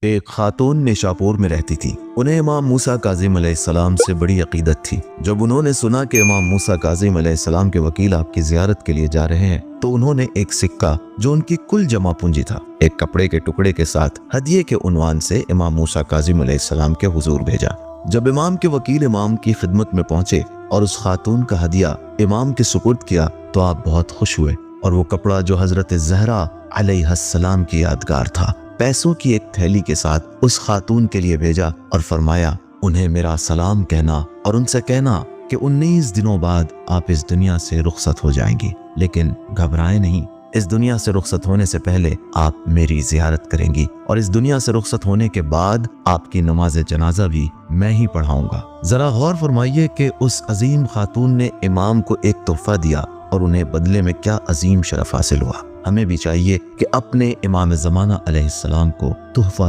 एक खातून निशापुर में रहती थी। उन्हें इमाम मूसा काज़िम अलैहिस्सलाम से बड़ी अकीदत थी। जब उन्होंने सुना कि इमाम मूसा काज़िम अलैहिस्सलाम के वकील आपकी ज़ियारत के लिए जा रहे हैं, तो उन्होंने एक सिक्का जो उनकी कुल जमा पूंजी था, एक कपड़े के टुकड़े के साथ हदिये के उन्वान से इमाम मूसा काज़िम अलैहिस्सलाम के हुजूर भेजा। जब इमाम के वकील इमाम की खिदमत में पहुंचे और उस खातून का हदिया इमाम के सुपुर्द किया, तो आप बहुत खुश हुए। और वो कपड़ा जो हजरत ज़हरा अलैहिस्सलाम की यादगार था, पैसों की एक थैली के साथ उस खातून के लिए भेजा और फरमाया, उन्हें मेरा सलाम कहना और उनसे कहना कि 19 दिनों बाद आप इस दुनिया से रुखसत हो जाएंगी, लेकिन घबराएं नहीं, इस दुनिया से रुखसत होने से पहले आप मेरी ज़ियारत करेंगी और इस दुनिया से रुखसत होने के बाद आपकी नमाज जनाजा भी मैं ही पढ़ाऊंगा। जरा गौर फरमाइए कि उस अजीम खातून ने इमाम को एक तोहफा दिया और उन्हें बदले में क्या अजीम शरफ हासिल हुआ। हमें भी चाहिए कि अपने इमाम ज़माना अलैहिस्सलाम को तोहफा दें।